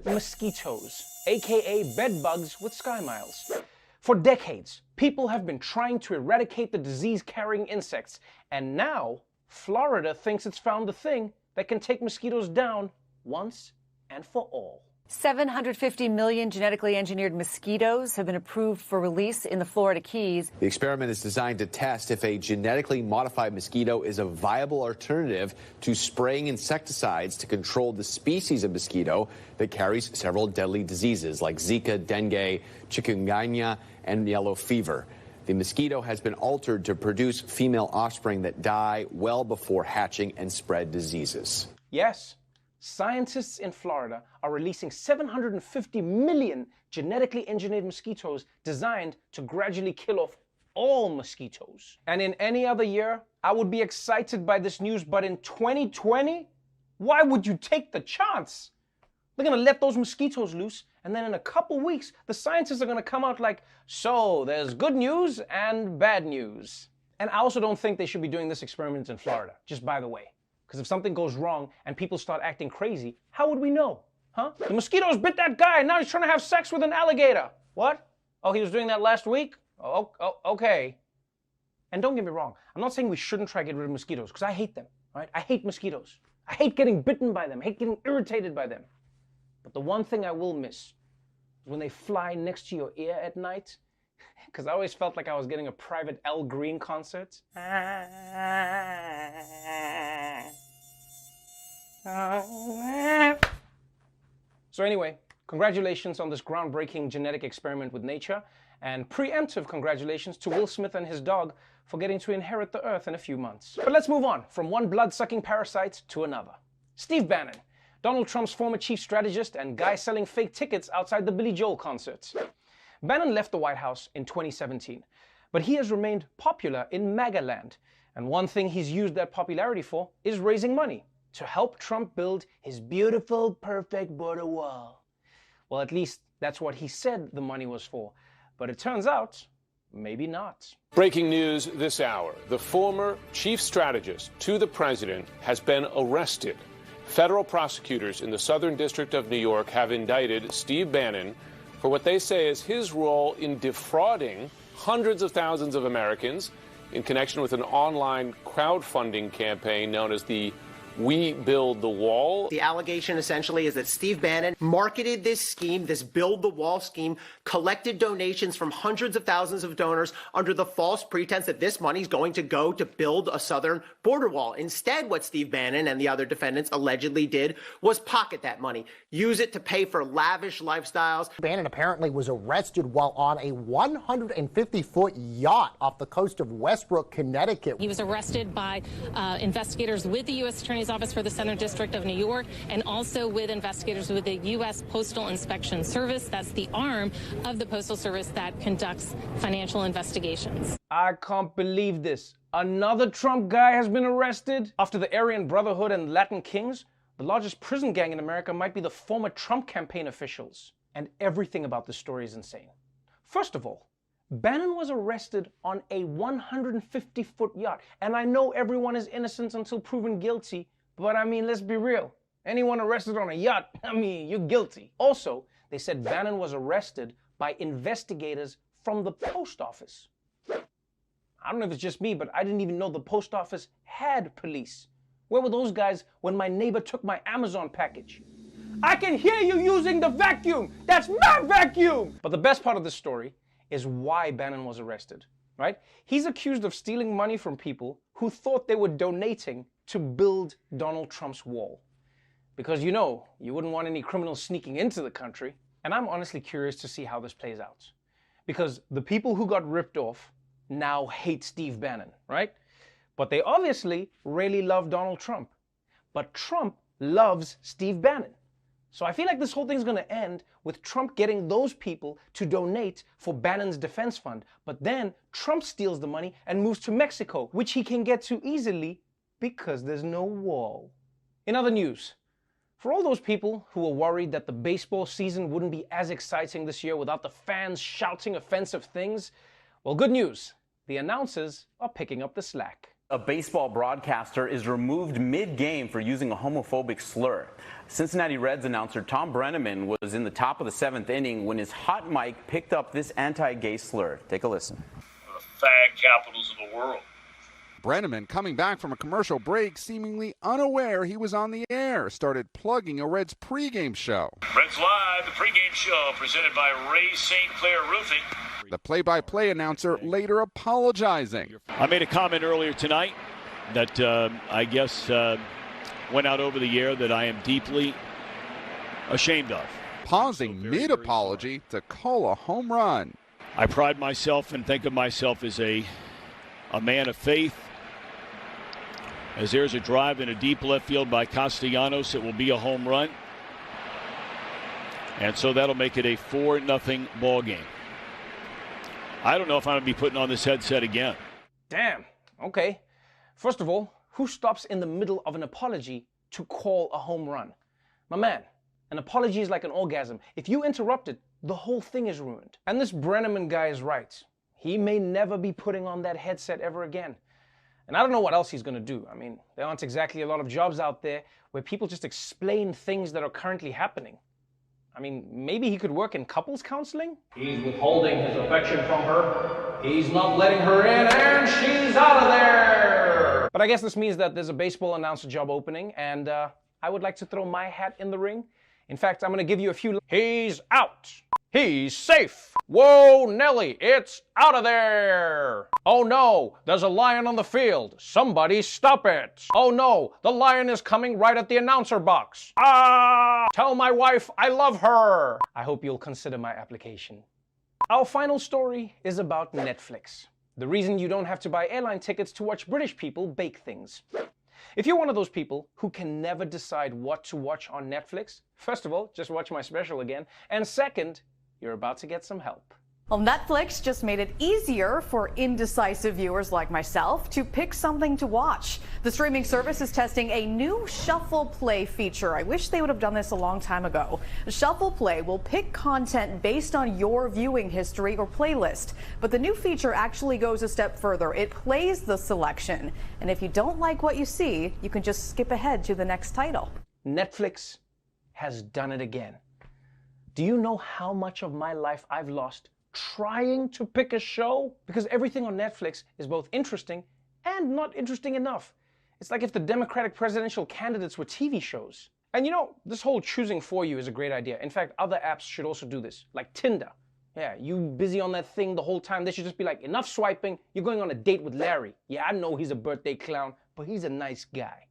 Mosquitoes, aka bed bugs with sky miles. For decades, people have been trying to eradicate the disease-carrying insects, and now Florida thinks it's found the thing that can take mosquitoes down once and for all. 750 million genetically engineered mosquitoes have been approved for release in the Florida Keys. The experiment is designed to test if a genetically modified mosquito is a viable alternative to spraying insecticides to control the species of mosquito that carries several deadly diseases like Zika, dengue, chikungunya, and yellow fever. The mosquito has been altered to produce female offspring that die well before hatching and spread diseases. Yes. Scientists in Florida are releasing 750 million genetically engineered mosquitoes designed to gradually kill off all mosquitoes. And in any other year, I would be excited by this news, but in 2020, why would you take the chance? They're gonna let those mosquitoes loose, and then in a couple weeks, the scientists are gonna come out like, so there's good news and bad news. And I also don't think they should be doing this experiment in Florida, just by the way. Because if something goes wrong and people start acting crazy, how would we know? Huh? The mosquitoes bit that guy and now he's trying to have sex with an alligator. What? Oh, he was doing that last week? Oh, okay. And don't get me wrong, I'm not saying we shouldn't try to get rid of mosquitoes, because I hate them, right? I hate mosquitoes. I hate getting bitten by them. I hate getting irritated by them. But the one thing I will miss is when they fly next to your ear at night, because I always felt like I was getting a private Al Green concert. So anyway, congratulations on this groundbreaking genetic experiment with nature, and preemptive congratulations to Will Smith and his dog for getting to inherit the earth in a few months. But let's move on from one blood-sucking parasite to another. Steve Bannon, Donald Trump's former chief strategist and guy selling fake tickets outside the Billy Joel concerts. Bannon left the White House in 2017, but he has remained popular in MAGA land, and one thing he's used that popularity for is raising money to help Trump build his beautiful, perfect border wall. Well, at least that's what he said the money was for, but it turns out, maybe not. Breaking news this hour. The former chief strategist to the president has been arrested. Federal prosecutors in the Southern District of New York have indicted Steve Bannon for what they say is his role in defrauding hundreds of thousands of Americans in connection with an online crowdfunding campaign known as the We Build the Wall. The allegation essentially is that Steve Bannon marketed this scheme, this Build the Wall scheme, collected donations from hundreds of thousands of donors under the false pretense that this money is going to go to build a southern border wall. Instead, what Steve Bannon and the other defendants allegedly did was pocket that money, use it to pay for lavish lifestyles. Bannon apparently was arrested while on a 150-foot yacht off the coast of Westbrook, Connecticut. He was arrested by investigators with the U.S. Attorney's Office for the Southern District of New York, and also with investigators with the U.S. Postal Inspection Service. That's the arm of the Postal Service that conducts financial investigations. I can't believe this. Another Trump guy has been arrested? After the Aryan Brotherhood and Latin Kings, the largest prison gang in America might be the former Trump campaign officials. And everything about this story is insane. First of all, Bannon was arrested on a 150-foot yacht. And I know everyone is innocent until proven guilty, but I mean, let's be real. Anyone arrested on a yacht, I mean, you're guilty. Also, they said Bannon was arrested by investigators from the post office. I don't know if it's just me, but I didn't even know the post office had police. Where were those guys when my neighbor took my Amazon package? I can hear you using the vacuum! That's my vacuum! But the best part of this story is why Bannon was arrested, right? He's accused of stealing money from people who thought they were donating to build Donald Trump's wall. Because you know, you wouldn't want any criminals sneaking into the country. And I'm honestly curious to see how this plays out. Because the people who got ripped off now hate Steve Bannon, right? But they obviously really love Donald Trump. But Trump loves Steve Bannon. So I feel like this whole thing's gonna end with Trump getting those people to donate for Bannon's defense fund. But then Trump steals the money and moves to Mexico, which he can get to easily because there's no wall. In other news, for all those people who were worried that the baseball season wouldn't be as exciting this year without the fans shouting offensive things, well, good news. The announcers are picking up the slack. A baseball broadcaster is removed mid-game for using a homophobic slur. Cincinnati Reds announcer Tom Brenneman was in the top of the 7th inning when his hot mic picked up this anti-gay slur. Take a listen. The fag capitals of the world. Brenneman, coming back from a commercial break, seemingly unaware he was on the air, started plugging a Reds pregame show. Reds Live, the pregame show presented by Ray St. Clair Roofing. The play-by-play announcer later apologizing. I made a comment earlier tonight that I guess went out over the air that I am deeply ashamed of. Pausing mid-apology to call a home run. I pride myself and think of myself as a man of faith. As there's a drive in a deep left field by Castellanos, it will be a home run. And so that'll make it a 4-0 ball game. I don't know if I'm going to be putting on this headset again. Damn. Okay. First of all, who stops in the middle of an apology to call a home run? My man, an apology is like an orgasm. If you interrupt it, the whole thing is ruined. And this Brenneman guy is right. He may never be putting on that headset ever again. And I don't know what else he's going to do. I mean, there aren't exactly a lot of jobs out there where people just explain things that are currently happening. I mean, maybe he could work in couples counseling? He's withholding his affection from her. He's not letting her in, and she's out of there! But I guess this means that there's a baseball announcer job opening, and I would like to throw my hat in the ring. In fact, I'm going to give you a few... He's out! He's safe! Whoa, Nelly, it's out of there! Oh no, there's a lion on the field. Somebody stop it! Oh no, the lion is coming right at the announcer box. Ah! Tell my wife I love her! I hope you'll consider my application. Our final story is about Netflix. The reason you don't have to buy airline tickets to watch British people bake things. If you're one of those people who can never decide what to watch on Netflix, first of all, just watch my special again, and second, you're about to get some help. Well, Netflix just made it easier for indecisive viewers like myself to pick something to watch. The streaming service is testing a new Shuffle Play feature. I wish they would have done this a long time ago. Shuffle Play will pick content based on your viewing history or playlist. But the new feature actually goes a step further. It plays the selection. And if you don't like what you see, you can just skip ahead to the next title. Netflix has done it again. Do you know how much of my life I've lost trying to pick a show? Because everything on Netflix is both interesting and not interesting enough. It's like if the Democratic presidential candidates were TV shows. And you know, this whole choosing for you is a great idea. In fact, other apps should also do this, like Tinder. Yeah, you busy on that thing the whole time. They should just be like, enough swiping, you're going on a date with Larry. Yeah, I know he's a birthday clown, but he's a nice guy.